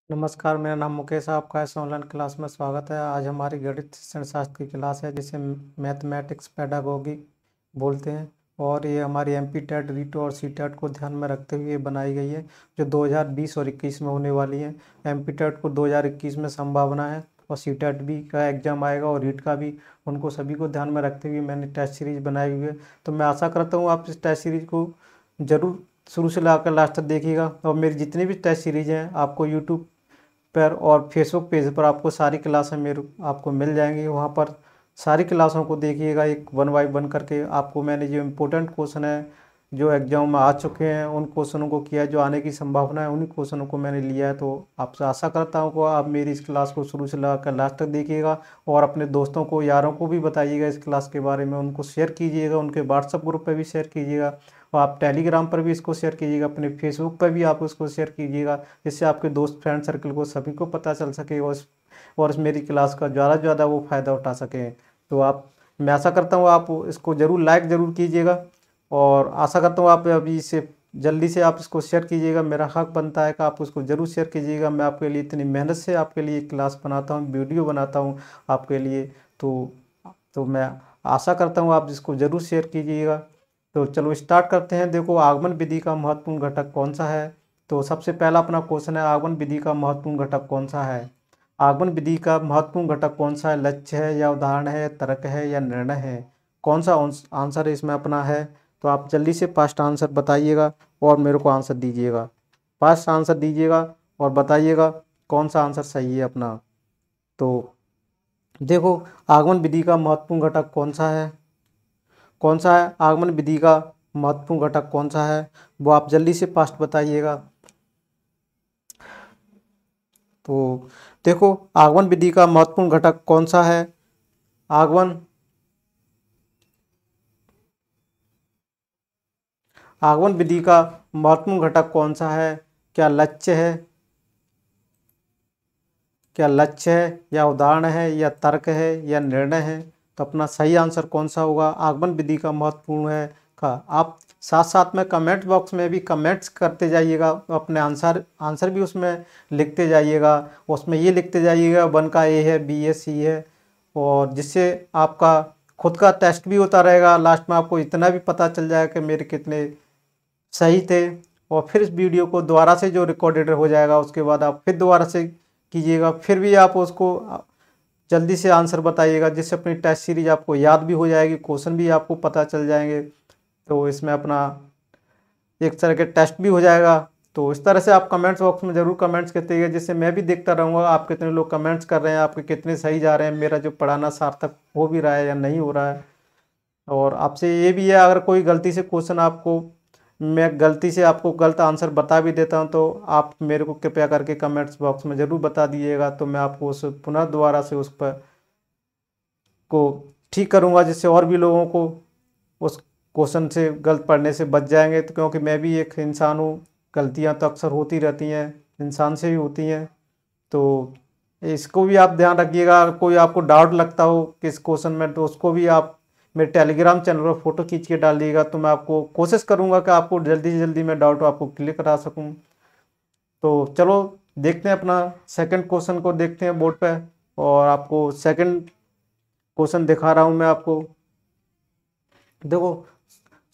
नमस्कार, मेरा नाम मुकेश है। आपका इस ऑनलाइन क्लास में स्वागत है। आज हमारी गणित शिक्षण शास्त्र की क्लास है जिसे मैथमेटिक्स पेडागोगी बोलते हैं। और ये हमारी एमपी टेट रीटो और सी टेट को ध्यान में रखते हुए बनाई गई है, जो 2020 और 21 में होने वाली है। एमपी टेट को 2021 में संभावना है और सी टेट भी का एग्जाम आएगा और रीट का भी। उनको सभी को ध्यान में रखते हुए मैंने टेस्ट सीरीज बनाई हुई है। तो मैं आशा करता हूँ आप इस टेस्ट सीरीज को ज़रूर शुरू से लाकर लास्ट तक देखिएगा। और मेरी जितनी भी टेस्ट सीरीज हैं आपको यूट्यूब पर और फेसबुक पेज पर आपको सारी क्लासें मेरे आपको मिल जाएंगी। वहाँ पर सारी क्लासों को देखिएगा, एक वन बाई वन करके। आपको मैंने जो इम्पोर्टेंट क्वेश्चन है जो एग्जाम में आ चुके हैं उन क्वेश्चनों को किया है, जो आने की संभावना है उन्हीं क्वेश्चनों को मैंने लिया है। तो आपसे आशा करता हूँ कि आप मेरी इस क्लास को शुरू से लगाकर लास्ट तक देखिएगा और अपने दोस्तों को यारों को भी बताइएगा इस क्लास के बारे में। उनको शेयर कीजिएगा, उनके व्हाट्सएप ग्रुप पर भी शेयर कीजिएगा और आप टेलीग्राम पर भी इसको शेयर कीजिएगा, अपने फेसबुक पर भी आप उसको शेयर कीजिएगा, जिससे आपके दोस्त फ्रेंड सर्कल को सभी को पता चल सके और इस मेरी क्लास का ज़्यादा से ज़्यादा वो फ़ायदा उठा सकें। तो मैं आशा करता हूँ आप इसको ज़रूर लाइक ज़रूर कीजिएगा और आशा करता हूँ आप अभी इसे जल्दी से आप इसको शेयर कीजिएगा। मेरा हक बनता है कि आप उसको ज़रूर शेयर कीजिएगा। मैं आपके लिए इतनी मेहनत से आपके लिए क्लास बनाता हूँ, वीडियो बनाता हूँ आपके लिए। तो मैं आशा करता हूँ आप इसको ज़रूर शेयर कीजिएगा। तो चलो स्टार्ट करते हैं। देखो, आगमन विधि का महत्वपूर्ण घटक कौन सा है। तो सबसे पहला अपना क्वेश्चन है, आगमन विधि का महत्वपूर्ण घटक कौन सा है। आगमन विधि का महत्वपूर्ण घटक कौन सा है। लक्ष्य है या उदाहरण है, तर्क है या निर्णय है। कौन सा आंसर इसमें अपना है। तो आप जल्दी से फर्स्ट आंसर बताइएगा और मेरे को आंसर दीजिएगा। फर्स्ट आंसर दीजिएगा और बताइएगा कौन सा आंसर सही है अपना। तो देखो, आगमन विधि का महत्वपूर्ण घटक कौन सा है आगमन विधि का महत्वपूर्ण घटक कौन सा है, वो आप जल्दी से फास्ट बताइएगा। तो देखो, आगमन विधि का महत्वपूर्ण घटक कौन सा है। आगमन आगमन विधि का महत्वपूर्ण घटक कौन सा है। क्या लक्ष्य है, या उदाहरण है या तर्क है या निर्णय है। तो अपना सही आंसर कौन सा होगा। आगमन विधि का महत्वपूर्ण है का आप साथ साथ में कमेंट बॉक्स में भी कमेंट्स करते जाइएगा, अपने आंसर भी उसमें लिखते जाइएगा। उसमें ये लिखते जाइएगा 1 का ए है, बी है, सी है, और जिससे आपका खुद का टेस्ट भी होता रहेगा। लास्ट में आपको इतना भी पता चल जाएगा कि मेरे कितने सही थे। और फिर इस वीडियो को दोबारा से जो रिकॉर्डेड हो जाएगा उसके बाद आप फिर दोबारा से कीजिएगा, फिर भी आप उसको जल्दी से आंसर बताइएगा, जिससे अपनी टेस्ट सीरीज आपको याद भी हो जाएगी, क्वेश्चन भी आपको पता चल जाएंगे। तो इसमें अपना एक तरह के टेस्ट भी हो जाएगा। तो इस तरह से आप कमेंट्स बॉक्स में ज़रूर कमेंट्स करते हैं, जिससे मैं भी देखता रहूँगा आप कितने लोग कमेंट्स कर रहे हैं, आपके कितने सही जा रहे हैं, मेरा जो पढ़ाना सार्थक हो भी रहा है या नहीं हो रहा है। और आपसे ये भी है, अगर कोई गलती से क्वेश्चन मैं गलती से आपको गलत आंसर बता भी देता हूं, तो आप मेरे को कृपया करके कमेंट्स बॉक्स में ज़रूर बता दीजिएगा। तो मैं आपको उस पुनः दोबारा से उस पर को ठीक करूंगा, जिससे और भी लोगों को उस क्वेश्चन से गलत पढ़ने से बच जाएंगे। तो क्योंकि मैं भी एक इंसान हूँ, गलतियाँ तो अक्सर होती रहती हैं, इंसान से भी होती हैं। तो इसको भी आप ध्यान रखिएगा। अगर कोई आपको डाउट लगता हो किस क्वेश्चन में, तो उसको भी आप मेरे टेलीग्राम चैनल पर फोटो खींच के डाल दीजिएगा। तो मैं आपको कोशिश करूंगा कि आपको जल्दी से जल्दी मैं डाउट आपको क्लियर करा सकूं। तो चलो देखते हैं, अपना सेकंड क्वेश्चन को देखते हैं बोर्ड पे। और आपको सेकंड क्वेश्चन दिखा रहा हूं मैं आपको। देखो,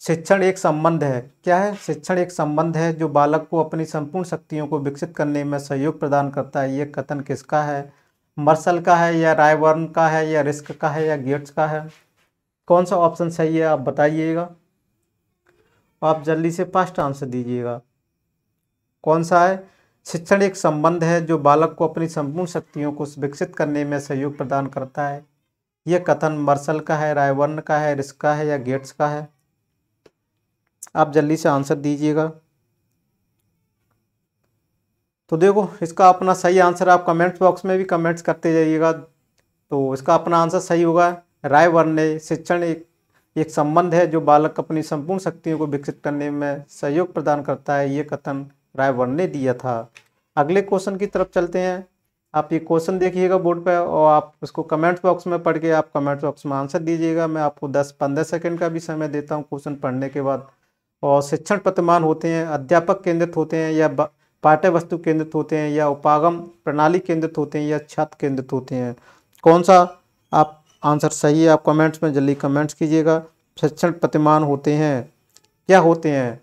शिक्षण एक संबंध है। क्या है। शिक्षण एक संबंध है जो बालक को अपनी संपूर्ण शक्तियों को विकसित करने में सहयोग प्रदान करता है। ये कथन किसका है। मर्सल का है या रायबर्न का है या रिस्क का है या गेट्स का है। कौन सा ऑप्शन सही है आप बताइएगा। आप जल्दी से फर्स्ट आंसर दीजिएगा। कौन सा है। शिक्षण एक संबंध है जो बालक को अपनी संपूर्ण शक्तियों को विकसित करने में सहयोग प्रदान करता है। यह कथन मर्सल का है, रायबर्न का है, रिस्क का है या गेट्स का है। आप जल्दी से आंसर दीजिएगा। तो देखो, इसका अपना सही आंसर आप कमेंट्स बॉक्स में भी कमेंट्स करते जाइएगा। तो इसका अपना आंसर सही होगा रायबर्न ने। शिक्षण एक संबंध है जो बालक अपनी संपूर्ण शक्तियों को विकसित करने में सहयोग प्रदान करता है। ये कथन रायबर्न ने दिया था। अगले क्वेश्चन की तरफ चलते हैं। आप ये क्वेश्चन देखिएगा बोर्ड पर और आप उसको कमेंट बॉक्स में पढ़ के आप कमेंट बॉक्स में आंसर दीजिएगा। मैं आपको 10-15 सेकंड का भी समय देता हूँ क्वेश्चन पढ़ने के बाद। और शिक्षण प्रतिमान होते हैं, अध्यापक केंद्रित होते हैं या पाठ्य वस्तु केंद्रित होते हैं या उपागम प्रणाली केंद्रित होते हैं या छात्र केंद्रित होते हैं? कौन सा आप आंसर सही है? आप कमेंट्स में जल्दी कमेंट्स कीजिएगा। शिक्षण प्रतिमान होते हैं, क्या होते हैं?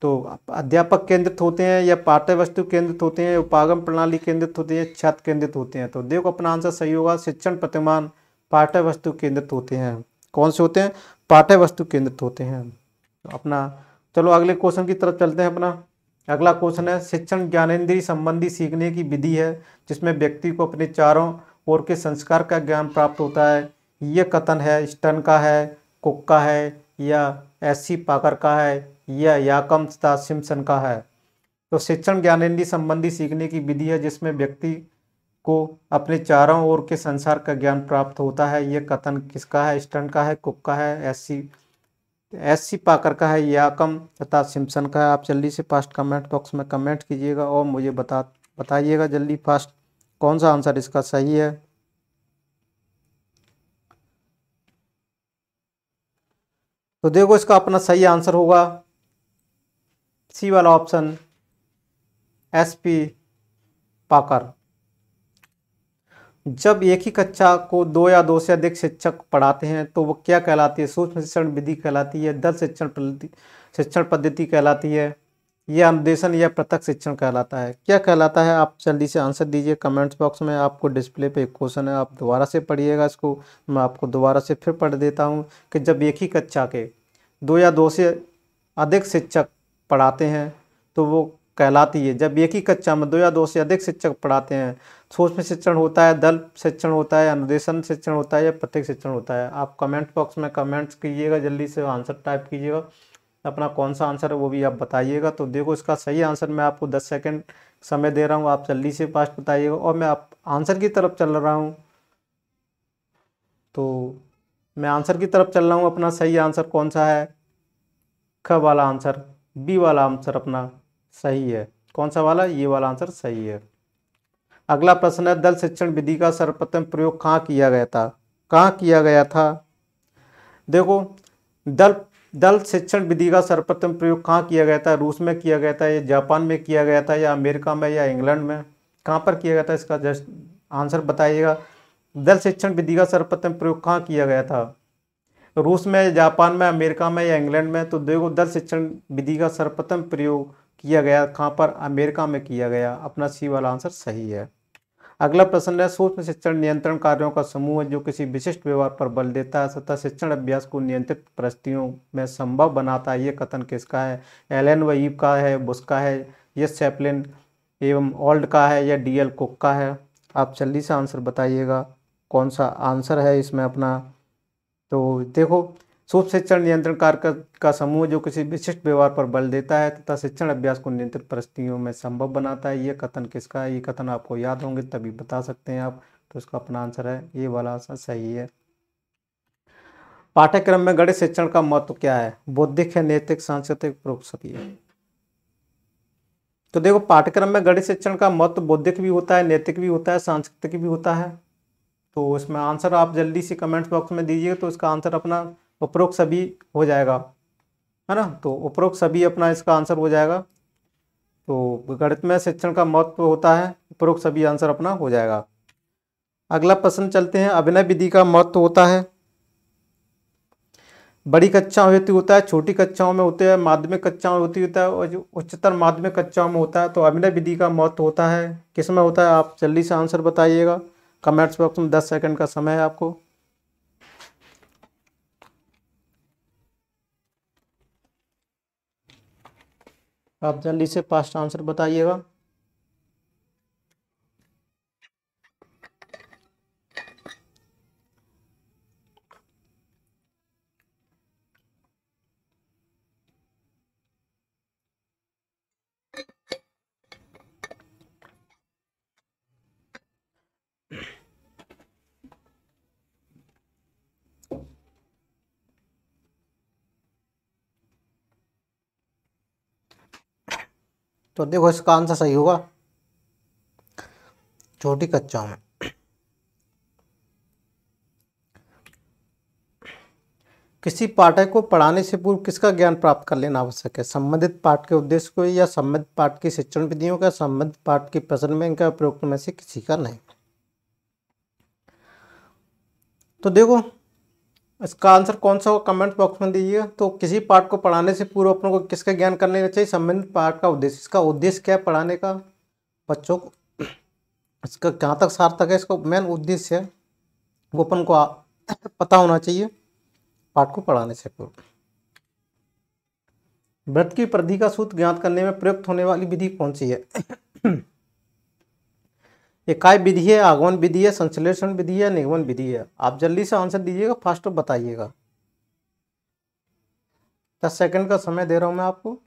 तो अध्यापक केंद्रित होते हैं या पाठ्य वस्तु केंद्रित होते हैं, उपागम प्रणाली केंद्रित होती है, छात्र केंद्रित होते हैं? तो देखो अपना आंसर सही होगा, शिक्षण प्रतिमान पाठ्य वस्तु केंद्रित होते हैं। कौन से होते हैं? पाठ्य वस्तु केंद्रित होते हैं। तो अपना चलो अगले क्वेश्चन की तरफ चलते हैं। अपना अगला क्वेश्चन है, शिक्षण ज्ञानेंद्रिय संबंधी सीखने की विधि है जिसमें व्यक्ति को अपने चारों ओर के संस्कार का ज्ञान प्राप्त होता है। ये कथन है स्टर्न का है, कुक का है या एस सी पाकर का है या याकम तथा सिम्पसन का है? तो शिक्षण ज्ञानेंद्रिय संबंधी सीखने की विधि है जिसमें व्यक्ति को अपने चारों ओर के संसार का ज्ञान प्राप्त होता है। ये कथन किसका है? स्टर्न का है, कुक का है, एस सी पाकर का है, याकम तथा सिम्पसन का है? आप जल्दी से फास्ट कमेंट बॉक्स में कमेंट कीजिएगा और मुझे बताइएगा जल्दी फास्ट कौन सा आंसर इसका सही है। तो देखो इसका अपना सही आंसर होगा सी वाला ऑप्शन, एस पी पाकर। जब एक ही कक्षा को दो या दो से अधिक शिक्षक पढ़ाते हैं तो वो क्या कहलाती है? सूक्ष्म शिक्षण विधि कहलाती है, दल शिक्षण पद्धति कहलाती है, यह अनुदेशन या पृथक शिक्षण कहलाता है? क्या कहलाता है? आप जल्दी से आंसर दीजिए कमेंट्स बॉक्स में। आपको डिस्प्ले पे एक क्वेश्चन है, आप दोबारा से पढ़िएगा इसको। मैं आपको दोबारा से फिर पढ़ देता हूँ कि जब एक ही कक्षा के दो या दो से अधिक शिक्षक पढ़ाते हैं तो वो कहलाती है। जब एक ही कक्षा में दो या दो से अधिक शिक्षक पढ़ाते हैं, सूक्ष्म शिक्षण होता है, दल शिक्षण होता है, अनुदेशन शिक्षण होता है या प्रत्येक शिक्षण होता है? आप कमेंट बॉक्स में कमेंट्स कीजिएगा, जल्दी से आंसर टाइप कीजिएगा। अपना कौन सा आंसर है वो भी आप बताइएगा। तो देखो इसका सही आंसर मैं आपको 10 सेकंड समय दे रहा हूँ, आप जल्दी से फास्ट बताइएगा और मैं आप आंसर की तरफ चल रहा हूँ। तो मैं आंसर की तरफ चल रहा हूँ। अपना सही आंसर कौन सा है? ख वाला आंसर, बी वाला आंसर अपना सही है। कौन सा वाला? ये वाला आंसर सही है। अगला प्रश्न है, दल शिक्षण विधि का सर्वप्रथम प्रयोग कहाँ किया गया था? कहाँ किया गया था? देखो दल दल शिक्षण विधि का सर्वप्रथम प्रयोग कहाँ किया गया था? रूस में किया गया था या जापान में किया गया था या अमेरिका में या इंग्लैंड में? कहाँ पर किया गया था? इसका जस्ट आंसर बताइएगा। दल शिक्षण विधि का सर्वप्रथम प्रयोग कहाँ किया गया था? रूस में, जापान में, अमेरिका में या इंग्लैंड में? तो देखो दल शिक्षण विधि का सर्वप्रथम प्रयोग किया गया कहाँ पर? अमेरिका में किया गया। अपना सी वाला आंसर सही है। अगला प्रश्न है, सूक्ष्म शिक्षण नियंत्रण कार्यों का समूह है जो किसी विशिष्ट व्यवहार पर बल देता है तथा शिक्षण अभ्यास को नियंत्रित परिस्थितियों में संभव बनाता है। ये कथन किसका है? एलन व ईव का है, बुश का है, यस चैपलिन एवं ओल्ड का है या डी एल कुक का है? आप जल्दी से आंसर बताइएगा कौन सा आंसर है इसमें अपना। तो देखो सूक्ष्म शिक्षण नियंत्रण कार्य का समूह जो किसी विशिष्ट व्यवहार पर बल देता है तथा शिक्षण अभ्यास को नियंत्रित परिस्थितियों में संभव बनाता है। ये कथन किसका है? ये कथन आपको याद होंगे तभी बता सकते हैं आप। तो इसका अपना आंसर है ये वाला आंसर सही है। पाठ्यक्रम में गणित शिक्षण का महत्व क्या है? बौद्धिक है, नैतिक, सांस्कृतिक, प्रमुख सभी है? तो देखो पाठ्यक्रम में गणित शिक्षण का महत्व बौद्धिक भी होता है, नैतिक भी होता है, सांस्कृतिक भी होता है। तो इसमें आंसर आप जल्दी से कमेंट्स बॉक्स में दीजिए। तो इसका आंसर अपना उपरोक्त सभी हो जाएगा, है ना? तो उपरोक्त सभी अपना इसका आंसर हो जाएगा। तो गणित में शिक्षण का महत्व होता है, उपरोक्त सभी आंसर अपना हो जाएगा। अगला प्रश्न चलते हैं, अभिनय विधि का महत्व होता है। बड़ी कक्षाओं में होता है, छोटी कक्षाओं में होते हैं, माध्यमिक कक्षाओं में होता है और जो उच्चतर माध्यमिक कक्षाओं में होता है। तो अभिनय विधि का महत्व होता है किसमें होता है? आप जल्दी से आंसर बताइएगा। कमेंट्स बॉक्स में 10 सेकंड का समय है आपको। आप जल्दी से फास्ट आंसर बताइएगा। तो देखो इसका आंसर सही होगा छोटी कक्षाओं में। किसी पाठक को पढ़ाने से पूर्व किसका ज्ञान प्राप्त कर लेना आवश्यक है? संबंधित पाठ के उद्देश्य को, या संबंधित पाठ की शिक्षण विधियों का, संबंधित पाठ की प्रश्न बैंक का, उपरोक्त में से किसी का नहीं। तो देखो इसका आंसर कौन सा हो कमेंट बॉक्स में दीजिएगा। तो किसी पाठ को पढ़ाने से पूर्व अपन को किसका ज्ञान कर लेना चाहिए? संबंधित पाठ का उद्देश्य। इसका उद्देश्य क्या है पढ़ाने का? बच्चों को इसका कहाँ तक सार्थक है, इसका मेन उद्देश्य है वो अपन को पता होना चाहिए पाठ को पढ़ाने से पूर्व। वृत्त की परिधि का सूत्र ज्ञात करने में प्रयुक्त होने वाली विधि कौन सी है? इकाई विधि है, आगमन विधि है, संश्लेषण विधि है, निगमन विधि है। आप जल्दी से आंसर दीजिएगा, फास्ट बताइएगा। 10 सेकंड का समय दे रहा हूं मैं आपको।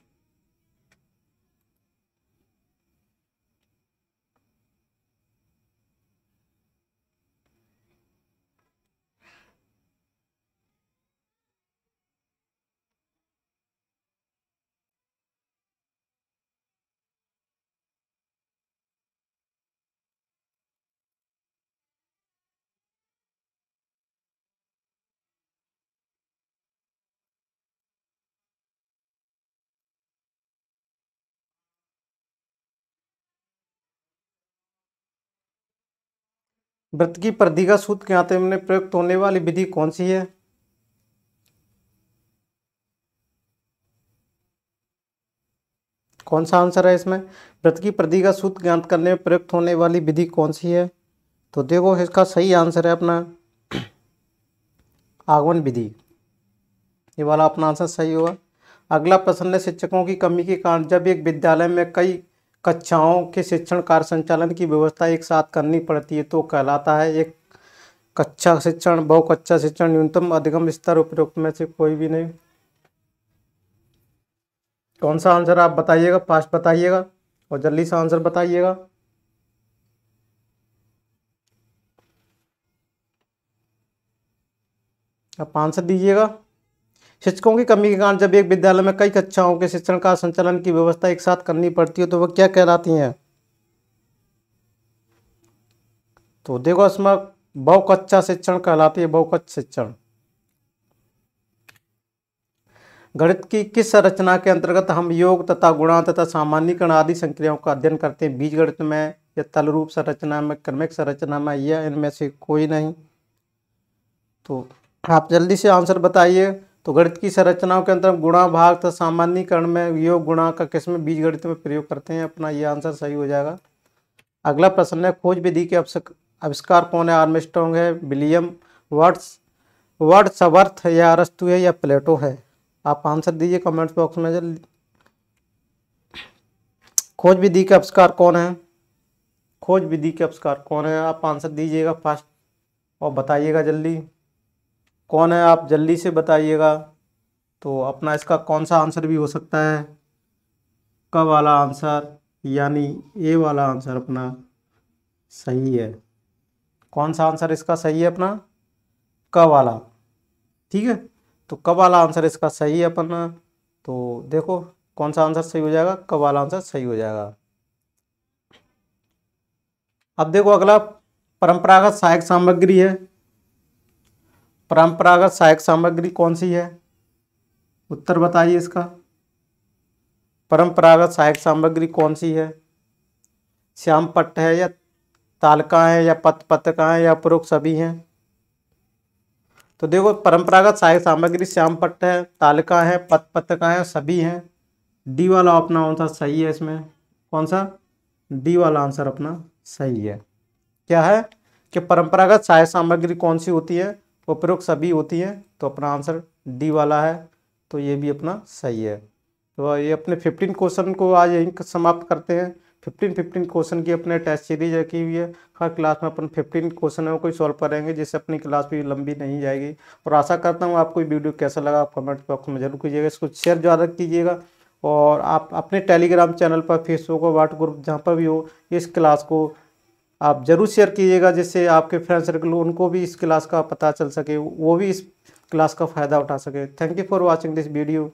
वृत्त की परिधि का सूत्र ज्ञात करने में प्रयुक्त होने वाली विधि कौन सी है? कौन सा आंसर है इसमें? वृत्त की परिधि का सूत्र ज्ञात करने में प्रयुक्त होने वाली विधि कौन सी है? तो देखो इसका सही आंसर है अपना आगमन विधि। ये वाला अपना आंसर सही होगा। अगला प्रश्न है, शिक्षकों की कमी के कारण जब एक विद्यालय में कई कक्षाओं के शिक्षण कार्य संचालन की व्यवस्था एक साथ करनी पड़ती है तो कहलाता है एक कक्षा शिक्षण, बहुकक्षा शिक्षण, न्यूनतम, अधिगम स्तर, उपरोक्त में से कोई भी नहीं। कौन सा आंसर आप बताइएगा, फास्ट बताइएगा और जल्दी से आंसर बताइएगा। आप आंसर दीजिएगा। शिक्षकों की कमी के कारण जब एक विद्यालय में कई कक्षाओं के शिक्षण का संचालन की व्यवस्था एक साथ करनी पड़ती है तो वह क्या कहलाती हैं? तो देखो इसमें बहुकक्षा शिक्षण कहलाती है, बहुकक्षा शिक्षण। गणित की किस संरचना के अंतर्गत हम योग तथा गुणा तथा सामान्यीकरण आदि संक्रियाओं का अध्ययन करते हैं? बीज गणित में, या तल रूप संरचना में, क्रमिक संरचना में, या इनमें से कोई नहीं? तो आप जल्दी से आंसर बताइए। तो गणित की संरचनाओं के अंतर्गत गुणा, भाग तथा सामान्यीकरण में योग गुणा का किस में बीज गणित में प्रयोग करते हैं? अपना ये आंसर सही हो जाएगा। अगला प्रश्न है, खोज विधि के आविष्कार कौन है? आर्मस्ट्रांग है, विलियम वर्ड्सवर्थ, या अरस्तु है, या प्लेटो है? आप आंसर दीजिए कमेंट बॉक्स में जल्दी। खोज विधि के आविष्कार कौन है? खोज विधि के आविष्कार कौन है? आप आंसर दीजिएगा फास्ट और बताइएगा जल्दी। कौन है आप जल्दी से बताइएगा। तो अपना इसका कौन सा आंसर भी हो सकता है? क वाला आंसर, यानी ए वाला आंसर अपना सही है। कौन सा आंसर इसका सही है? अपना क वाला। ठीक है, तो क वाला आंसर इसका सही है अपना। तो देखो कौन सा आंसर सही हो जाएगा? क वाला आंसर सही हो जाएगा। अब देखो अगला परंपरागत सहायक सामग्री है। परंपरागत सहायक सामग्री कौन सी है? उत्तर बताइए इसका। परंपरागत सहायक सामग्री कौन सी है? श्याम पट्ट है, या तालिका है, या पत्रिका है, या उपरोक्त सभी हैं? तो देखो परंपरागत सहायक सामग्री श्याम पट्ट है, तालिका है, पत्रिका है, सभी हैं। डी वाला अपना आंसर सही है इसमें। कौन सा? डी वाला आंसर अपना सही है। क्या है कि परंपरागत सहायक सामग्री कौन सी होती है? उपरोक्त सभी होती है। तो अपना आंसर डी वाला है। तो ये भी अपना सही है। तो ये अपने 15 क्वेश्चन को आज यहीं समाप्त करते हैं। 15 क्वेश्चन की अपने टेस्ट सीरीज रखी हुई है। हर क्लास में अपन 15 क्वेश्चन है कोई सॉल्व करेंगे, जिससे अपनी क्लास भी लंबी नहीं जाएगी। और आशा करता हूँ आपको वीडियो कैसा लगा आप कमेंट बॉक्स में जरूर कीजिएगा। इसको शेयर ज़्यादा कीजिएगा और आप अपने टेलीग्राम चैनल पर, फेसबुक और व्हाट्सएप ग्रुप जहाँ पर भी हो, इस क्लास को आप ज़रूर शेयर कीजिएगा, जिससे आपके फ्रेंड सर्कल उनको भी इस क्लास का पता चल सके, वो भी इस क्लास का फ़ायदा उठा सके। Thank you for watching this video.